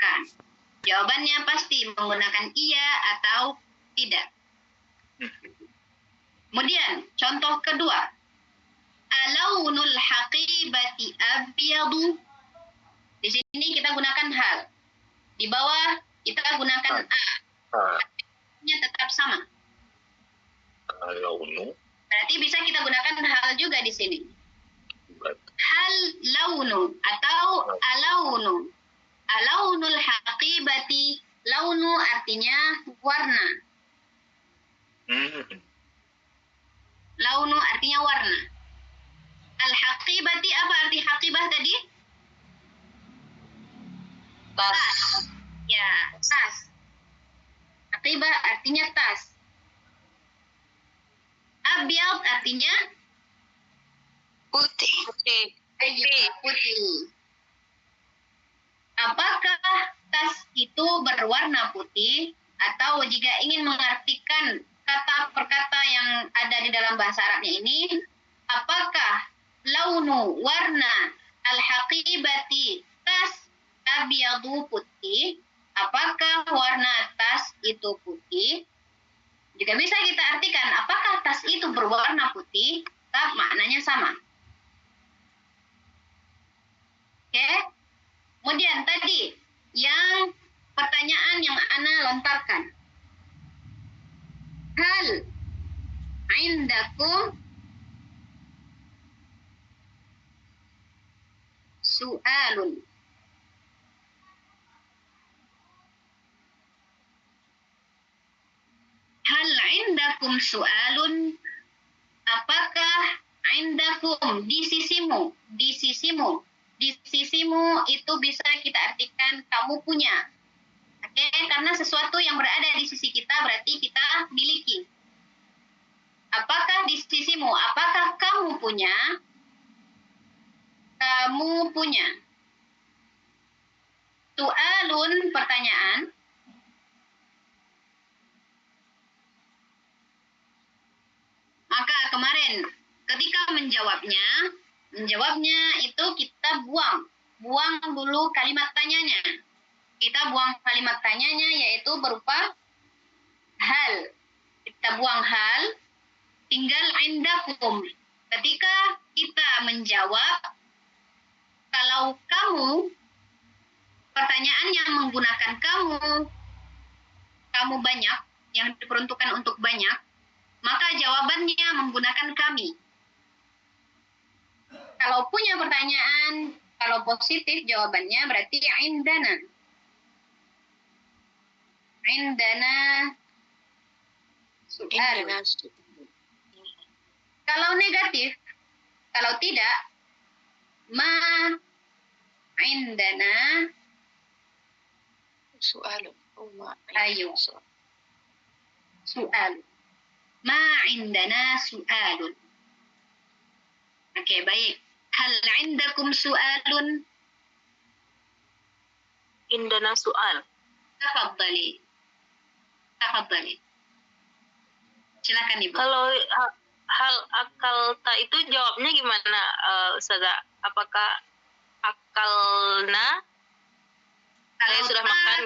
gunakan? Jawabannya pasti menggunakan iya atau tidak. Kemudian contoh kedua. Alaunul haqibati abyadu. Di sini kita gunakan hal. Di bawah kita gunakan a. Nya tetap sama. Launu. Berarti bisa kita gunakan hal juga di sini. Hal launu atau alaunu. Alaunul haqibati. Launu artinya warna. Launu artinya warna. Al-haqibati, apa arti haqibah tadi? Tas. Ya, tas. Haqibah artinya tas. Abyad artinya Putih. putih. Apakah tas itu berwarna putih? Atau jika ingin mengartikan kata per kata yang ada di dalam bahasa Arabnya ini, apakah launu warna al-haqibati tas abyadu putih? Apakah warna tas itu putih? Juga bisa kita artikan apakah tas itu berwarna putih? Tetap maknanya sama. Oke. Kemudian tadi yang pertanyaan yang Ana lontarkan. Hal indakum su'alun. Hal indakum su'alun. Apakah indakum di sisimu? Di sisimu. Di sisimu itu bisa kita artikan kamu punya. Oke, karena sesuatu yang berada di sisi kita berarti kita miliki. Apakah di sisimu? Apakah kamu punya? Kamu punya. Su'alun, pertanyaan. Maka kemarin ketika menjawabnya itu kita buang dulu kalimat tanyanya. Kita buang kalimat tanyanya yaitu berupa hal. Kita buang hal, tinggal indakum. Ketika kita menjawab, kalau kamu, pertanyaan yang menggunakan kamu banyak, yang diperuntukkan untuk banyak, maka jawabannya menggunakan kami. Kalau punya pertanyaan, kalau positif jawabannya berarti indana. Indana su'al. Kalau negatif, kalau tidak, ma indana Su'alun. ayo. Su'al. Ma indana su'alun. Oke, baik. Hal indakum su'alun? Indana su'al. Tafadhali. Silakan Ibu. Kalau hal akal ta itu jawabnya gimana, Ustazah? Apakah akalna? Saya sudah makan.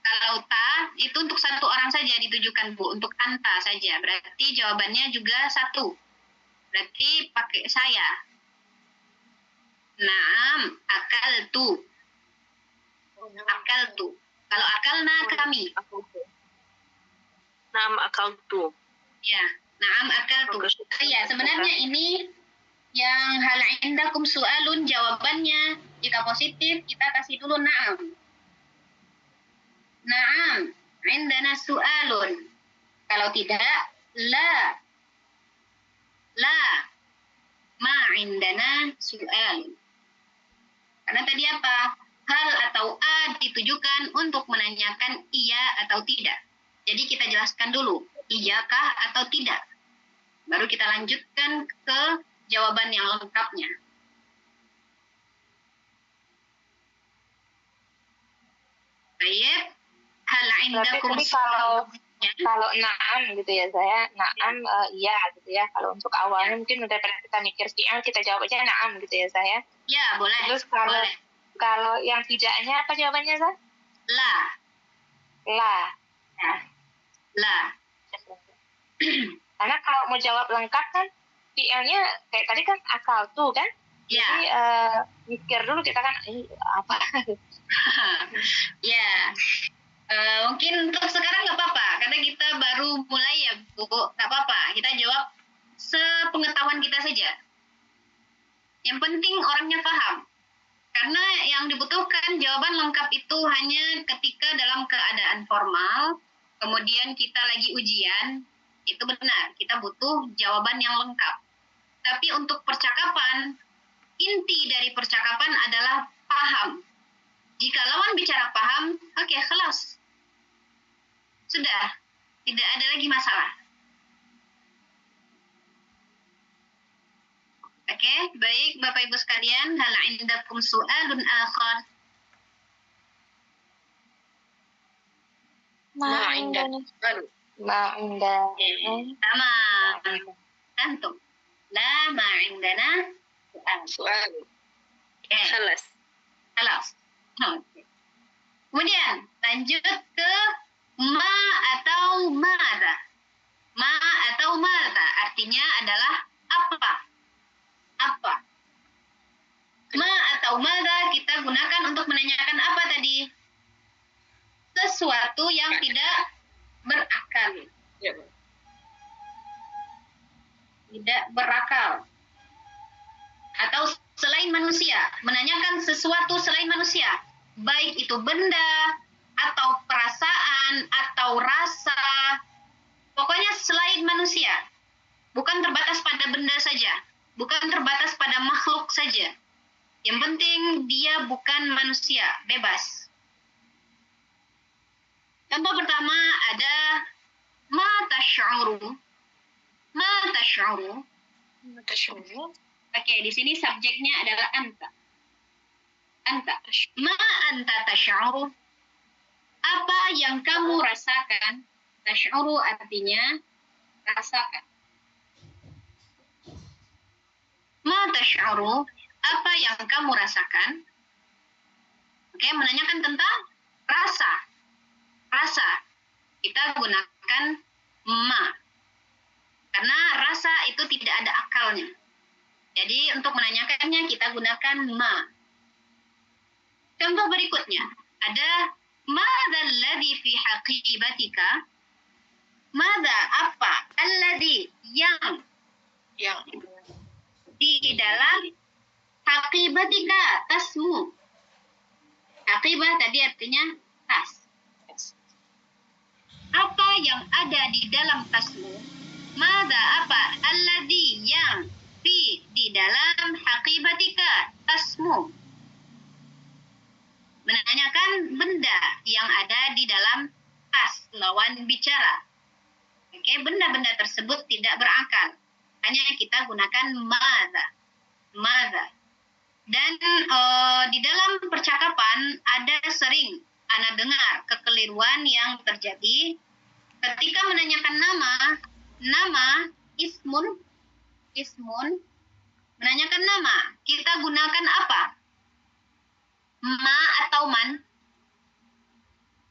Kalau ta itu untuk satu orang saja ditujukan Bu, untuk anta saja. Berarti jawabannya juga satu. Berarti pakai saya. Naam, akaltu. Akaltu. Kalau akalna kami. Naam akaltu. Ya, naam akaltu. Ya, sebenarnya ini yang hal indakum su'alun jawabannya jika positif kita kasih dulu naam. Naam, indana su'alun. Kalau tidak, la. Ma indana su'alun. Karena tadi apa? Hal atau a ditujukan untuk menanyakan iya atau tidak. Jadi kita jelaskan dulu, iyakah atau tidak. Baru kita lanjutkan ke jawaban yang lengkapnya. Baik. Hal indakum kalau na'am gitu ya saya, na'am iya gitu ya. Kalau untuk awalnya mungkin daripada kita mikir fi'al kita jawab aja na'am gitu ya saya. Ya, boleh. Terus boleh. kalau yang tidaknya apa jawabannya, Sa? La. La. La. Karena kalau mau jawab lengkap kan fi'ilnya kayak tadi kan akal tuh kan. Ya. Jadi mikir dulu kita kan apa. Ya. Mungkin untuk sekarang nggak apa-apa karena kita baru mulai ya Bu, nggak apa-apa, kita jawab sepengetahuan kita saja, yang penting orangnya paham, karena yang dibutuhkan jawaban lengkap itu hanya ketika dalam keadaan formal, kemudian kita lagi ujian, itu benar, kita butuh jawaban yang lengkap. Tapi untuk percakapan, inti dari percakapan adalah paham. Jika lawan bicara paham, oke, kelas. Sudah, tidak ada lagi masalah. Oke, baik Bapak Ibu sekalian, hal indakum su'alun akhar. Ma indah. Sama. Antum. La ma indana Soal. Oke. Kelas. Oke. Kemudian lanjut ke ma atau mada. Ma atau mada artinya adalah apa? Apa? Ma atau mada kita gunakan untuk menanyakan apa tadi? Sesuatu yang tidak berakal. Ya. Tidak berakal. Atau selain manusia, menanyakan sesuatu selain manusia. Baik itu benda, atau perasaan, atau rasa. Pokoknya selain manusia. Bukan terbatas pada benda saja. Bukan terbatas pada makhluk saja. Yang penting dia bukan manusia, bebas. Contoh pertama ada ma tash'uru. Ma tash'uru. Oke, di sini subjeknya adalah anta. Anta. Ma anta tash'uru. Apa yang kamu rasakan? Tash'uru artinya rasakan. Ma tash'uru. Apa yang kamu rasakan? Oke, menanyakan tentang rasa. Rasa. Kita gunakan ma. Karena rasa itu tidak ada akalnya. Jadi untuk menanyakannya kita gunakan ma. Contoh berikutnya ada madza alladhi fi haqibatika? Madza apa? Alladhi yang di dalam haqibatika tasmu. Haqibah tadi artinya tas. Apa yang ada di dalam tasmu? Madza apa? Alladhi yang di dalam haqibatika tasmu. Menanyakan benda yang ada di dalam tas lawan bicara. Oke, benda-benda tersebut tidak berakal. Hanya kita gunakan madza. Madza. Dan di dalam percakapan ada sering Ana dengar kekeliruan yang terjadi ketika menanyakan nama ismun, menanyakan nama, kita gunakan apa? Ma atau man?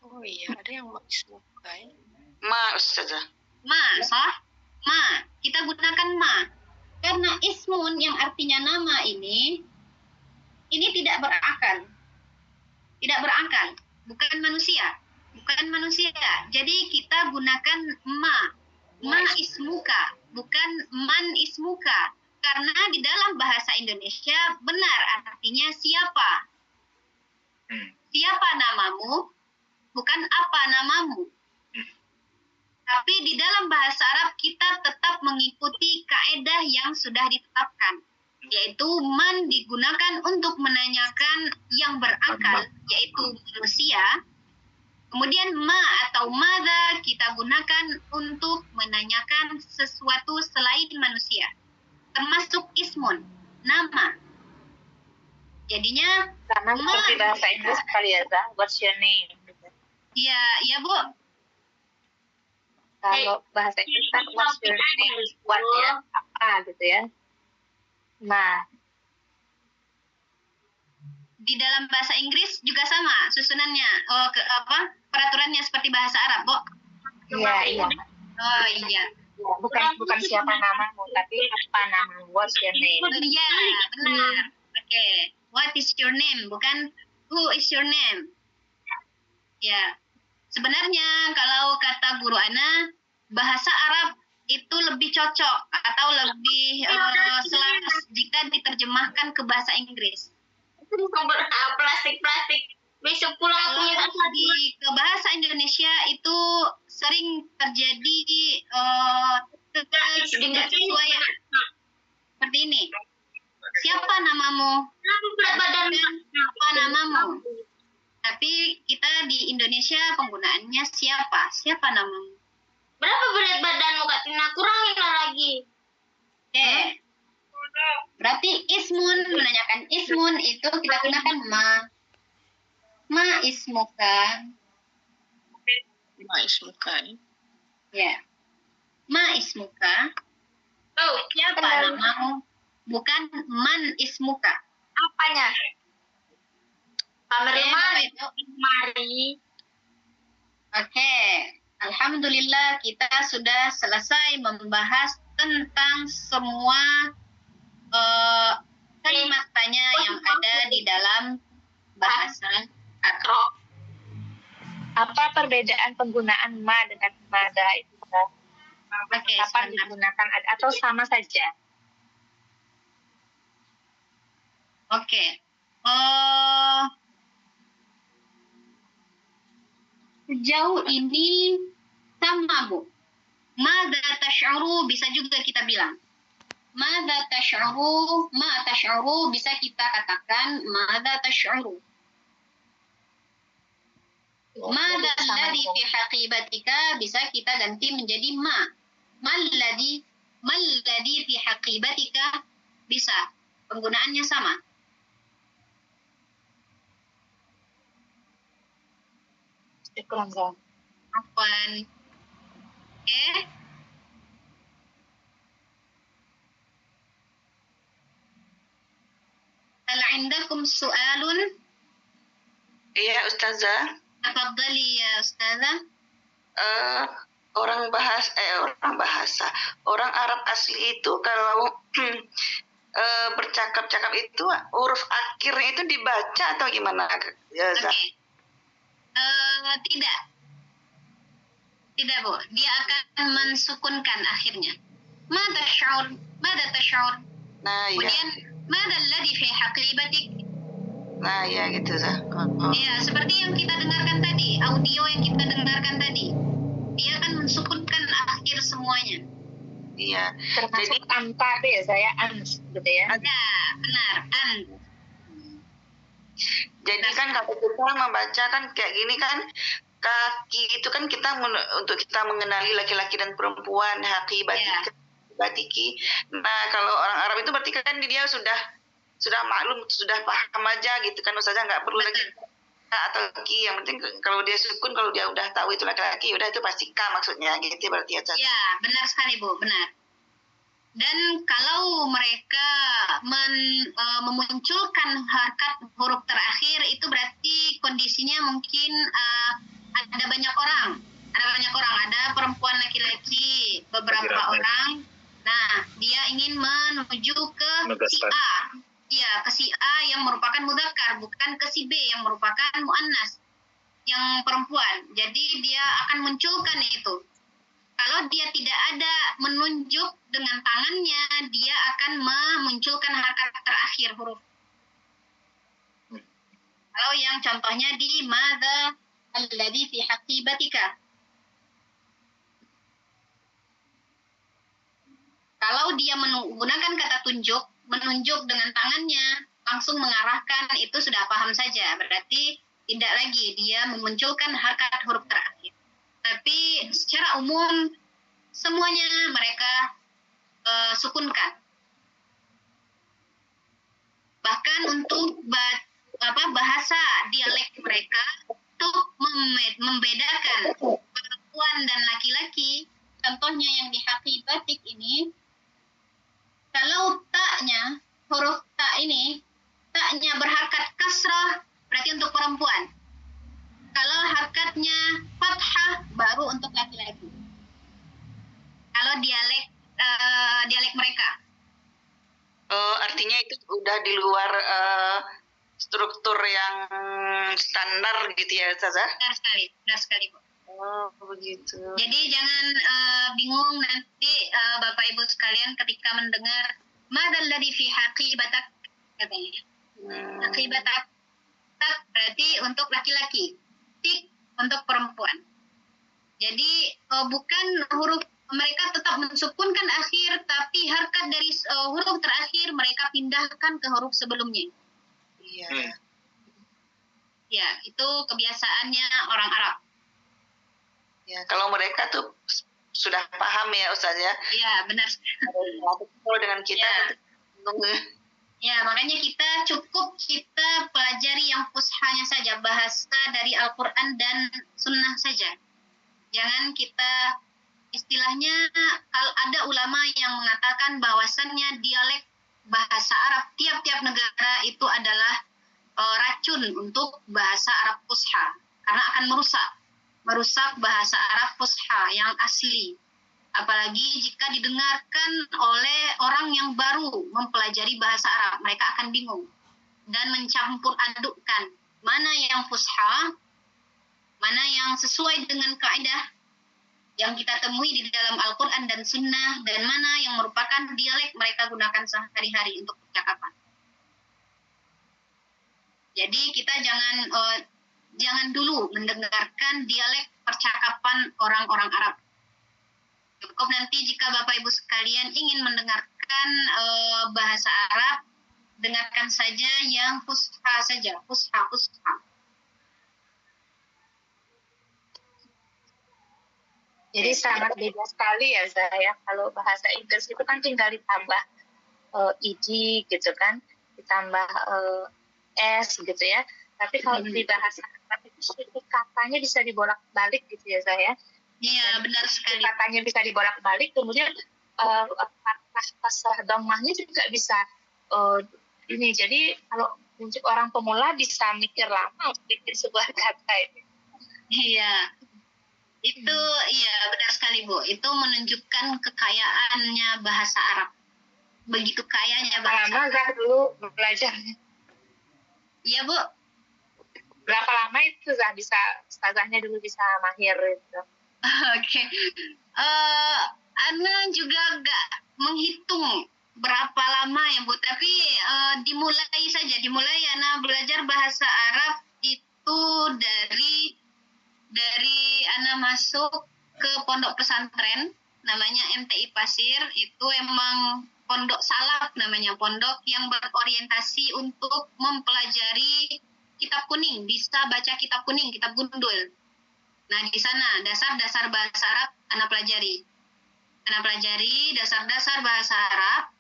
Oh iya, ada yang ismukai. Ma, Ustazah. Ma, sah? Ma, kita gunakan ma. Karena ismun yang artinya nama ini tidak berakal. Tidak berakal. Bukan manusia. Jadi kita gunakan ma ismuka, bukan man ismuka. Karena di dalam bahasa Indonesia benar artinya siapa. Siapa namamu, bukan apa namamu. Tapi di dalam bahasa Arab kita tetap mengikuti kaedah yang sudah ditetapkan. Yaitu man digunakan untuk menanyakan yang berakal, yaitu manusia. Kemudian ma atau madza kita gunakan untuk menanyakan sesuatu selain manusia. Termasuk ismun, nama. Jadinya sama seperti bahasa Inggris kali ya, Zah. What's your name? Ya Bu. Kalau bahasa Inggris kan what's your name? What ya? Apa gitu ya. Nah, di dalam bahasa Inggris juga sama susunannya. Peraturannya seperti bahasa Arab, Bu? Iya. Oh iya. Bukan siapa namamu, tapi apa namamu, what's your name. Iya, benar. Oke. What is your name, bukan who is your name. Ya. Sebenarnya kalau kata guru Ana, bahasa Arab itu lebih cocok atau lebih selaras jika diterjemahkan ke bahasa Inggris. Plastik besok pulang aku minta ke bahasa Indonesia itu sering terjadi ketidaksesuaian seperti ini. Siapa namamu? Apa namamu? Tapi kita di Indonesia penggunaannya siapa namamu? Berapa berat badanmu Kak Tina? Kurangin lagi. Oke. Berarti ismun, menanyakan ismun itu kita gunakan ma ismuka. Ma ismuka. Ya. Ma ismuka. Oh, Siapa namamu? Bukan man ismuka. Apanya? Mari. Oke. Alhamdulillah kita sudah selesai membahas tentang semua kalimat tanya yang ada di dalam bahasa Arab. Apa perbedaan penggunaan ma dengan mada itu? Oke, Kapan digunakan atau sama saja? Oke. Sejauh ini sama, Bu. Mada tash'uru bisa juga kita bilang. Mada tash'uru, ma tash'uru bisa kita katakan mada tash'uru. Mada alladhi fi haqibatika bisa kita ganti menjadi ma. Malladhi fi haqibatika bisa. Penggunaannya sama. Kurang jauh. Afwan. Oke. Hal indakum su'alun? Iya, Ustazah. Tafadhali ya Ustazah. Orang Arab asli itu kalau bercakap-cakap itu huruf akhirnya itu dibaca atau gimana? Ya, Oke. Tidak, Bu. Dia akan mensukunkan akhirnya. Mada tash'ur? Nah, iya. Kemudian, mada alladhi fi haqibatik? Nah, ya gitu, Zah. Ya, seperti yang kita dengarkan tadi, audio yang kita dengarkan tadi. Dia akan mensukunkan akhir semuanya. Iya. Termasuk anta deh, saya ans gitu ya. Ya, benar. Jadi kan kalau kita membaca kan kayak gini kan, kaki itu kan kita untuk kita mengenali laki-laki dan perempuan, haki batiki. Nah, kalau orang Arab itu berarti kan dia sudah maklum, sudah paham aja gitu kan, Ustazah, nggak perlu lagi atau ki. Yang penting kalau dia sukun, kalau dia udah tahu itu laki-laki, udah itu pasti ka maksudnya gitu berarti ya, Ustazah. Ya, benar sekali, Bu, benar. Dan kalau mereka memunculkan harakat huruf terakhir, itu berarti kondisinya mungkin ada banyak orang. Ada perempuan, laki-laki, beberapa orang. Nah, dia ingin menuju ke si A. Ya, ke si A yang merupakan mudzakkar, bukan ke si B yang merupakan muannas, yang perempuan. Jadi dia akan munculkan itu. Kalau dia tidak ada menunjuk dengan tangannya, dia akan memunculkan harakat terakhir huruf. Kalau yang contohnya di madza alladhi fi haqibatika. Kalau dia menggunakan kata tunjuk, menunjuk dengan tangannya, langsung mengarahkan, itu sudah paham saja. Berarti tidak lagi dia memunculkan harakat huruf terakhir. Tapi secara umum semuanya mereka sukunkan. Bahkan untuk bahasa dialek mereka untuk membedakan perempuan dan laki-laki, contohnya yang di haqibatik ini, kalau taknya, huruf tak ini, taknya berharakat kasra udah di luar struktur yang standar gitu ya Ustazah? Benar sekali Bu. Oh begitu. Jadi jangan bingung nanti Bapak Ibu sekalian ketika mendengar madzal ladzi fi haqibatak katanya. Haqibatak tak berarti untuk laki-laki, tik untuk perempuan. Jadi bukan huruf mereka tetap mensukunkan akhir, tapi harkat dari huruf terakhir mereka pindahkan ke huruf sebelumnya. Iya. Ya, itu kebiasaannya orang Arab. Ya, kalau mereka tuh sudah paham ya Ustaz ya. Iya, benar. Kalau dengan kita ya, makanya kita pelajari yang fushanya saja, bahasa dari Al-Quran dan Sunnah saja. Jangan kita istilahnya, kalau ada ulama yang mengatakan bahwasannya dialek bahasa Arab tiap-tiap negara itu adalah racun untuk bahasa Arab fusha, karena akan merusak bahasa Arab fusha yang asli. Apalagi jika didengarkan oleh orang yang baru mempelajari bahasa Arab, mereka akan bingung dan mencampur adukkan mana yang fusha, mana yang sesuai dengan kaidah yang kita temui di dalam Al-Quran dan Sunnah, dan mana yang merupakan dialek mereka gunakan sehari-hari untuk percakapan. Jadi kita jangan dulu mendengarkan dialek percakapan orang-orang Arab. Cukup nanti jika Bapak Ibu sekalian ingin mendengarkan bahasa Arab, dengarkan saja yang fusha saja, fusha. Jadi sangat beda sekali ya saya. Kalau bahasa Inggris itu kan tinggal ditambah ed gitu kan, ditambah s gitu ya. Tapi kalau di bahasa Arab itu katanya bisa dibolak-balik gitu ya saya. Iya, benar sekali. Katanya bisa dibolak-balik, kemudian kasrah dhammahnya juga bisa ini. Jadi kalau untuk orang pemula bisa mikir lama untuk bikin sebuah kata ini. Iya. Itu iya benar sekali Bu. Itu menunjukkan kekayaannya bahasa Arab. Begitu kayanya bahasa. Lama Zah dulu belajarnya? Iya Bu. Berapa lama itu Zah bisa ustazahnya dulu bisa mahir gitu? Oke. Ana juga nggak menghitung berapa lama ya Bu. Tapi dimulai Ana belajar bahasa Arab itu dari Ana masuk ke pondok pesantren namanya MTI Pasir. Itu emang pondok salaf namanya, pondok yang berorientasi untuk mempelajari kitab kuning, bisa baca kitab kuning, kitab gundul. Nah, di sana dasar-dasar bahasa Arab Ana pelajari dasar-dasar bahasa Arab.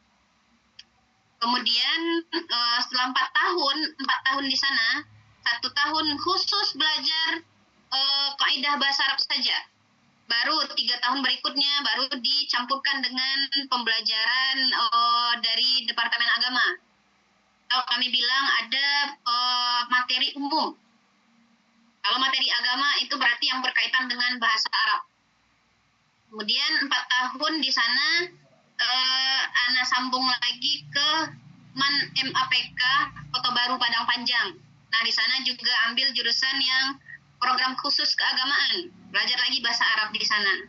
Kemudian setelah 4 tahun di sana, 1 tahun khusus belajar kaidah bahasa Arab saja. Baru 3 tahun berikutnya baru dicampurkan dengan pembelajaran dari Departemen Agama. Kalau kami bilang ada materi umum. Kalau materi agama itu berarti yang berkaitan dengan bahasa Arab. Kemudian 4 tahun di sana Ana sambung lagi ke MAPK Kota Baru Padang Panjang. Nah, di sana juga ambil jurusan yang program khusus keagamaan, belajar lagi bahasa Arab di sana.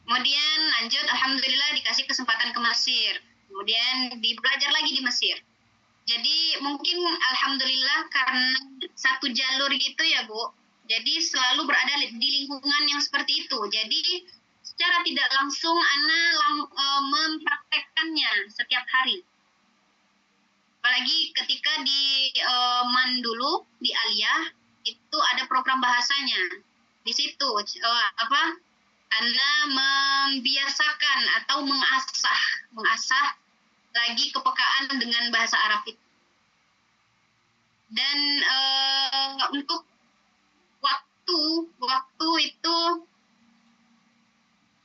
Kemudian lanjut, alhamdulillah dikasih kesempatan ke Mesir. Kemudian belajar lagi di Mesir. Jadi mungkin alhamdulillah karena satu jalur gitu ya Bu. Jadi selalu berada di lingkungan yang seperti itu. Jadi secara tidak langsung Ana mempraktekkannya setiap hari. Apalagi ketika di MAN dulu, di Aliyah, itu ada program bahasanya. Di situ Ana membiasakan atau mengasah lagi kepekaan dengan bahasa Arab itu. Dan untuk waktu itu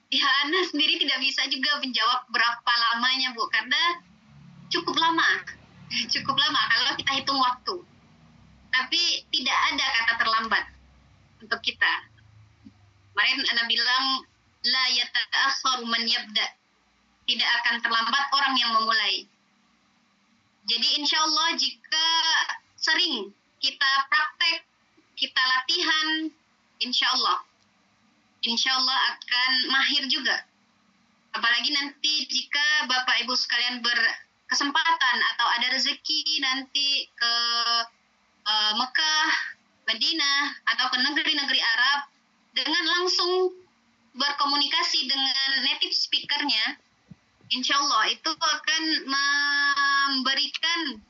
ya Ana sendiri tidak bisa juga menjawab berapa lamanya Bu, karena cukup lama kalau kita hitung waktu. Tapi tidak ada kata terlambat untuk kita. Kemarin Ana bilang la yata'akhkharu man yabda. Tidak akan terlambat orang yang memulai. Jadi insya Allah jika sering kita praktek, kita latihan, insya Allah akan mahir juga. Apalagi nanti jika Bapak Ibu sekalian berkesempatan atau ada rezeki nanti ke Mekah, Madinah, atau ke negeri-negeri Arab, dengan langsung berkomunikasi dengan native speaker-nya, insya Allah itu akan memberikan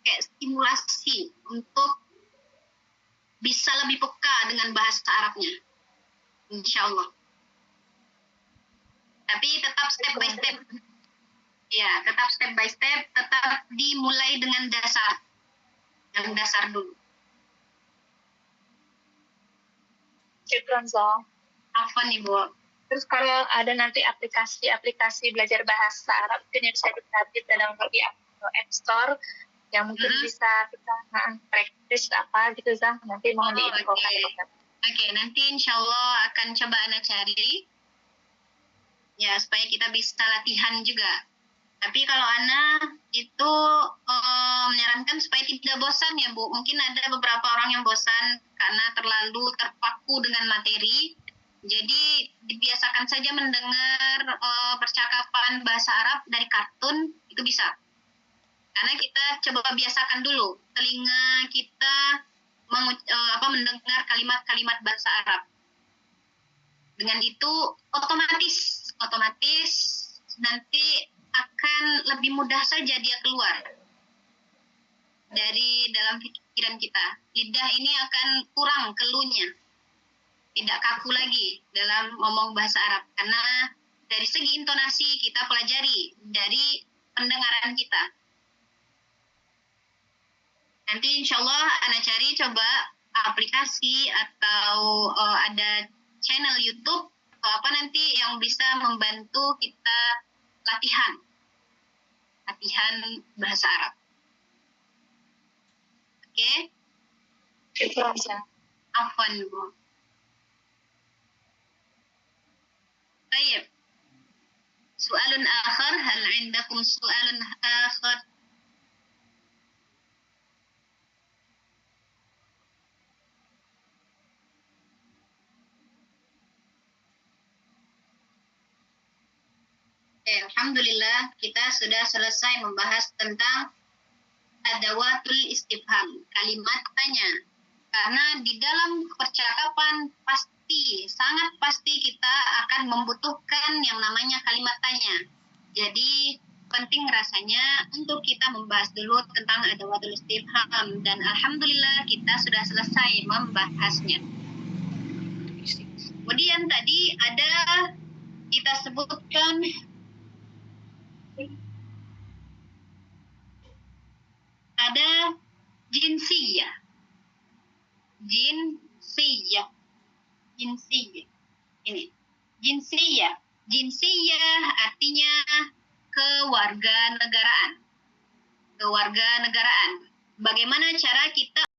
kayak stimulasi untuk bisa lebih peka dengan bahasa Arabnya, insya Allah. Tapi tetap step by step, tetap dimulai dengan yang dasar dulu. Syukran, Zal. Afwan, Ibu. Terus kalau ada nanti aplikasi belajar bahasa Arab mungkin yang bisa kita dalam App Store yang mungkin bisa kita praktis apa gitu, Zal. Nanti mohon diinfokan. Oke, nanti insya Allah akan coba Ana cari ya supaya kita bisa latihan juga. Tapi kalau Ana itu menyarankan supaya tidak bosan ya Bu. Mungkin ada beberapa orang yang bosan karena terlalu terpaku dengan materi. Jadi dibiasakan saja mendengar percakapan bahasa Arab dari kartun, itu bisa. Karena kita coba biasakan dulu telinga kita mendengar kalimat-kalimat bahasa Arab. Dengan itu otomatis nanti akan lebih mudah saja dia keluar dari dalam pikiran kita. Lidah ini akan kurang keluhnya, tidak kaku lagi dalam ngomong bahasa Arab. Karena dari segi intonasi kita pelajari dari pendengaran kita. Nanti insya Allah Ana cari coba aplikasi atau ada channel YouTube atau apa nanti yang bisa membantu kita latihan bahasa Arab. Oke? Afwan, Bu. Baik. Soalun akhar, hal indakum soalun akhar? Alhamdulillah kita sudah selesai membahas tentang adawatul istifham, kalimat tanya. Karena di dalam percakapan sangat pasti kita akan membutuhkan yang namanya kalimat tanya. Jadi penting rasanya untuk kita membahas dulu tentang adawatul istifham, dan alhamdulillah kita sudah selesai membahasnya. Kemudian tadi ada kita sebutkan ada jinsiyah. Ini jinsiyah. Jinsiyah artinya kewarganegaraan. Bagaimana cara kita